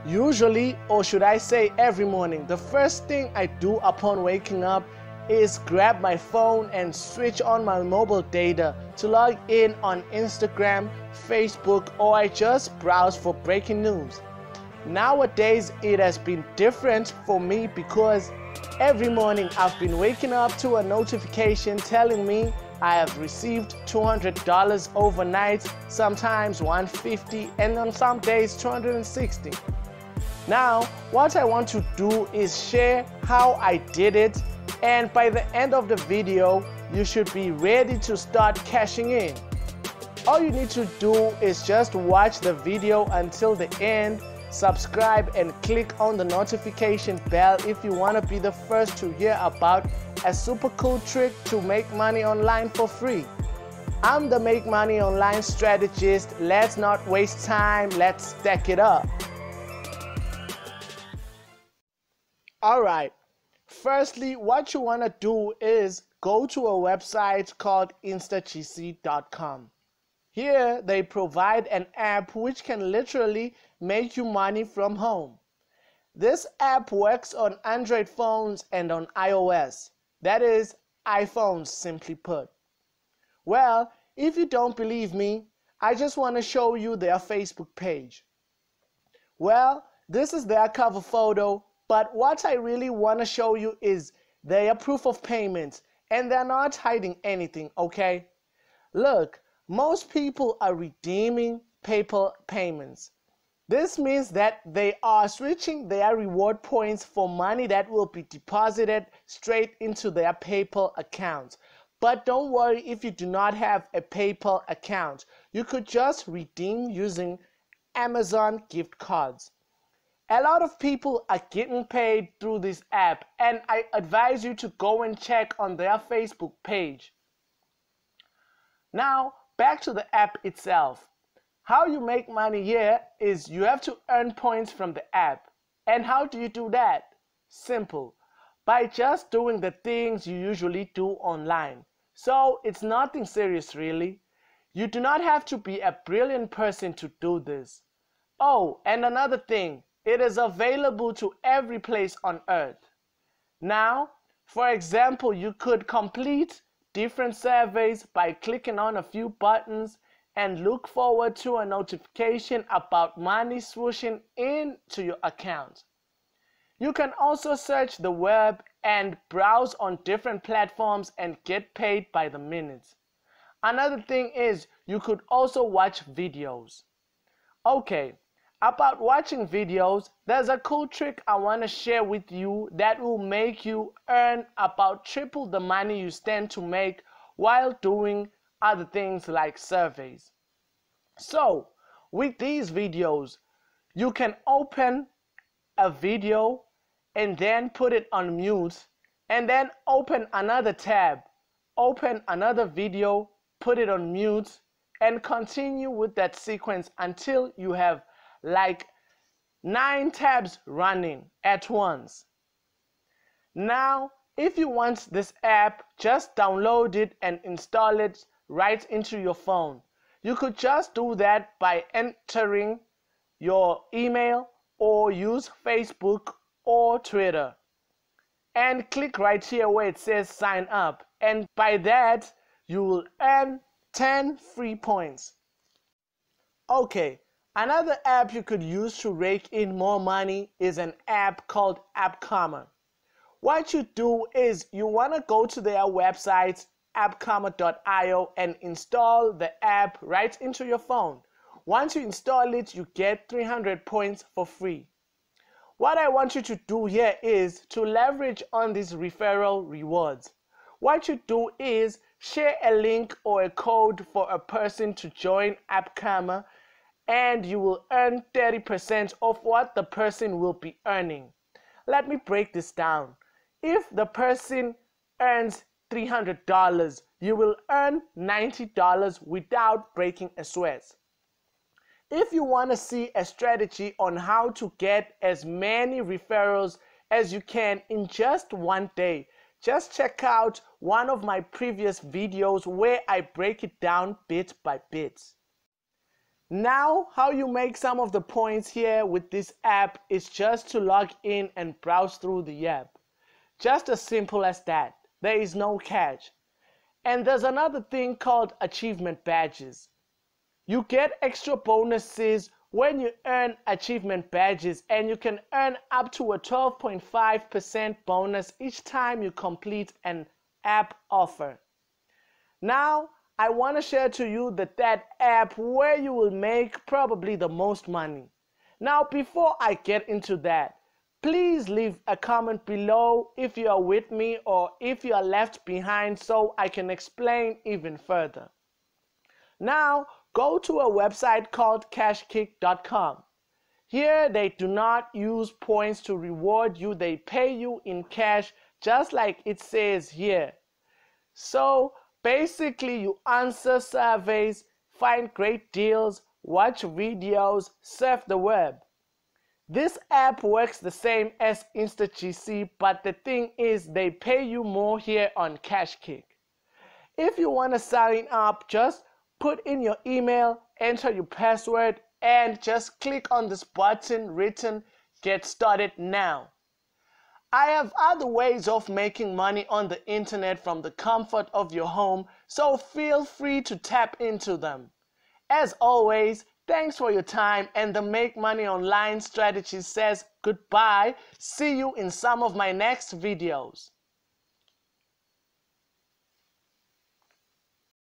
Usually, or should I say every morning, the first thing I do upon waking up is grab my phone and switch on my mobile data to log in on Instagram, Facebook, or I just browse for breaking news. Nowadays, it has been different for me because every morning I've been waking up to a notification telling me I have received $200 overnight, sometimes $150, and on some days $260. Now, what I want to do is share how I did it, and by the end of the video, you should be ready to start cashing in. All you need to do is just watch the video until the end, subscribe and click on the notification bell if you want to be the first to hear about a super cool trick to make money online for free. I'm the Make Money Online strategist. Let's not waste time, let's stack it up. Alright, firstly, what you want to do is go to a website called instagc.com. Here, they provide an app which can literally make you money from home. This app works on Android phones and on iOS. That is, iPhones simply put. Well, if you don't believe me, I just want to show you their Facebook page. Well, this is their cover photo, but what I really want to show you is their proof of payment, and they're not hiding anything, okay? Look, most people are redeeming PayPal payments. This means that they are switching their reward points for money that will be deposited straight into their PayPal account. But don't worry if you do not have a PayPal account. You could just redeem using Amazon gift cards. A lot of people are getting paid through this app, and I advise you to go and check on their Facebook page. Now, back to the app itself. How you make money here is you have to earn points from the app. And how do you do that? Simple. By just doing the things you usually do online. So it's nothing serious really. You do not have to be a brilliant person to do this. Oh, and another thing. It is available to every place on earth. Now, for example, you could complete different surveys by clicking on a few buttons and look forward to a notification about money swooshing into your account. You can also search the web and browse on different platforms and get paid by the minute. Another thing is you could also watch videos. Okay. About watching videos, there's a cool trick I want to share with you that will make you earn about triple the money you stand to make while doing other things like surveys. So, with these videos, you can open a video and then put it on mute, and then open another tab, open another video, put it on mute, and continue with that sequence until you have like 9 tabs running at once. Now, if you want this app, just download it and install it right into your phone. You could just do that by entering your email or use Facebook or Twitter. And click right here where it says sign up. And by that, you will earn 10 free points. Okay. Another app you could use to rake in more money is an app called AppKarma. What you do is you want to go to their website, appkarma.io, and install the app right into your phone. Once you install it, you get 300 points for free. What I want you to do here is to leverage on these referral rewards. What you do is share a link or a code for a person to join AppKarma, and you will earn 30% of what the person will be earning. Let me break this down. If the person earns $300, you will earn $90 without breaking a sweat. If you want to see a strategy on how to get as many referrals as you can in just one day, just check out one of my previous videos where I break it down bit by bit. Now, how you make some of the points here with this app is just to log in and browse through the app. Just as simple as that. There is no catch. And there's another thing called achievement badges. You get extra bonuses when you earn achievement badges, and you can earn up to a 12.5% bonus each time you complete an app offer. Now, I want to share to you that app where you will make probably the most money. Now, before I get into that, please leave a comment below if you are with me or if you are left behind so I can explain even further. Now, go to a website called cashkick.com. Here, they do not use points to reward you. They pay you in cash, just like it says here. So, basically, you answer surveys, find great deals, watch videos, surf the web. This app works the same as InstaGC, but the thing is they pay you more here on Cashkick. If you want to sign up, just put in your email, enter your password, and just click on this button written "Get Started Now." I have other ways of making money on the internet from the comfort of your home, so feel free to tap into them. As always, thanks for your time, and the Make Money Online strategy says goodbye. See you in some of my next videos.